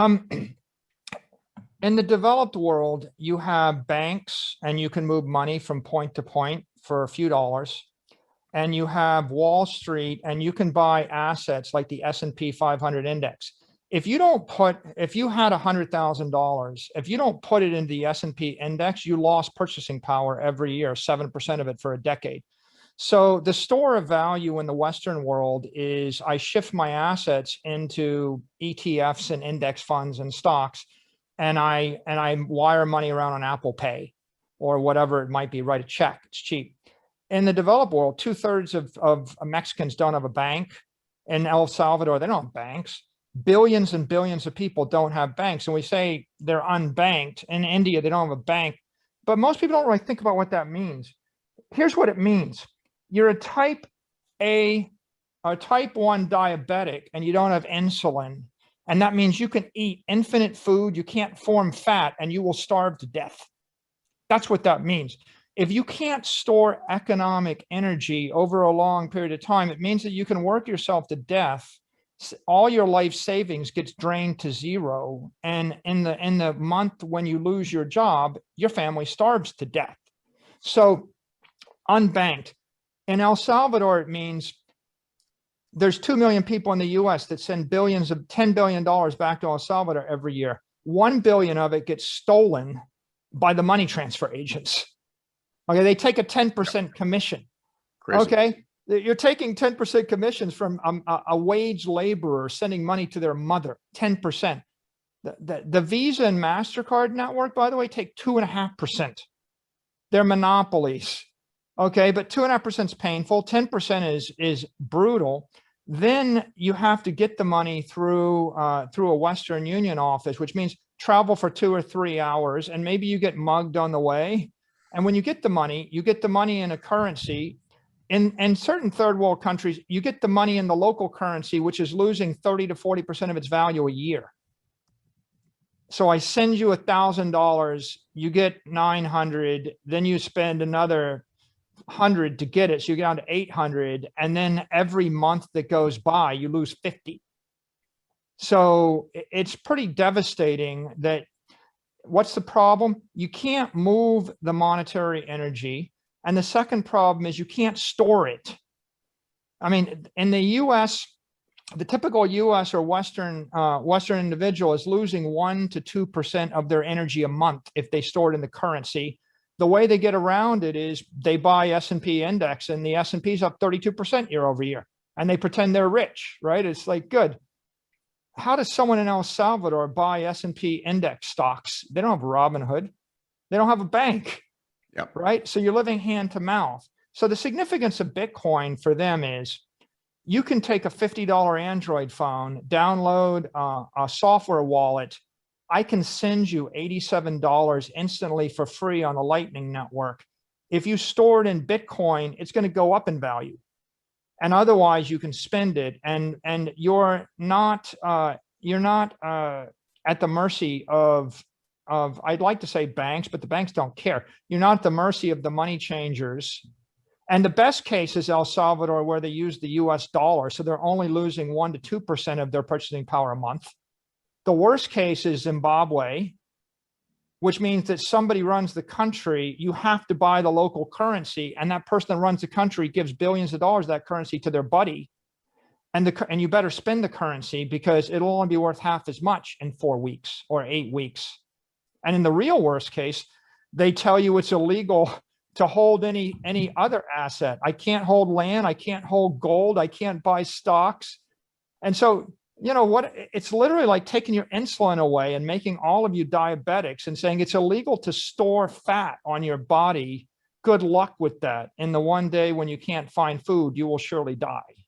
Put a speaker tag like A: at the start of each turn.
A: Um, in the developed world, you have banks and you can move money from point to point for a few dollars. And you have Wall Street and you can buy assets like the S&P 500 index. If you had $100,000, if you don't put it into the S&P index, you lost purchasing power every year, 7% of it for a decade. So the store of value in the Western world is I shift my assets into ETFs and index funds and stocks, and I wire money around on Apple Pay or whatever it might be, write a check, it's cheap. In the developed world, 2/3 of Mexicans don't have a bank. In El Salvador, they don't have banks. Billions and billions of people don't have banks. And we say they're unbanked. In India, they don't have a bank. But most people don't really think about what that means. Here's what it means. You're a type 1 diabetic, and you don't have insulin. And that means you can eat infinite food, you can't form fat, and you will starve to death. That's what that means. If you can't store economic energy over a long period of time, it means that you can work yourself to death. All your life savings gets drained to zero. And in the month when you lose your job, your family starves to death. So unbanked. In El Salvador, it means there's 2 million people in the US that send $10 billion back to El Salvador every year. 1 billion of it gets stolen by the money transfer agents. Okay, they take a 10% commission. Crazy. Okay, you're taking 10% commissions from a wage laborer sending money to their mother, 10%. The Visa and MasterCard network, by the way, take 2.5%. They're monopolies. Okay, but 2.5% is painful, 10% is brutal. Then you have to get the money through a Western Union office, which means travel for 2 or 3 hours, and maybe you get mugged on the way. And when you get the money in a currency. In certain third world countries, you get the money in the local currency, which is losing 30 to 40% of its value a year. So I send you $1,000, you get 900, then you spend another 100 to get it. So you get down to 800. And then every month that goes by, you lose 50. So it's pretty devastating. That what's the problem? You can't move the monetary energy. And the second problem is you can't store it. I mean, in the US, the typical US or Western individual is losing 1 to 2% of their energy a month if they store it in the currency. The way they get around it is they buy S&P index, and the S&P is up 32% year over year, and they pretend they're rich, right? It's like, good. How does someone in El Salvador buy S&P index stocks? They don't have Robinhood. They don't have a bank, yep. Right? So you're living hand to mouth. So the significance of Bitcoin for them is you can take a $50 Android phone, download a software wallet. I can send you $87 instantly for free on the Lightning Network. If you store it in Bitcoin, it's going to go up in value. And otherwise you can spend it, and you're not at the mercy of I'd like to say banks, but the banks don't care. You're not at the mercy of the money changers. And the best case is El Salvador, where they use the US dollar, so they're only losing 1 to 2% of their purchasing power a month. The worst case is Zimbabwe, which means that somebody runs the country, you have to buy the local currency, and that person that runs the country gives billions of dollars of that currency to their buddy, and you better spend the currency because it'll only be worth half as much in 4 weeks or 8 weeks. And in the real worst case, they tell you it's illegal to hold any other asset. I can't hold land, I can't hold gold, I can't buy stocks. And so, you know what, it's literally like taking your insulin away and making all of you diabetics and saying it's illegal to store fat on your body. Good luck with that. In the one day when you can't find food, you will surely die.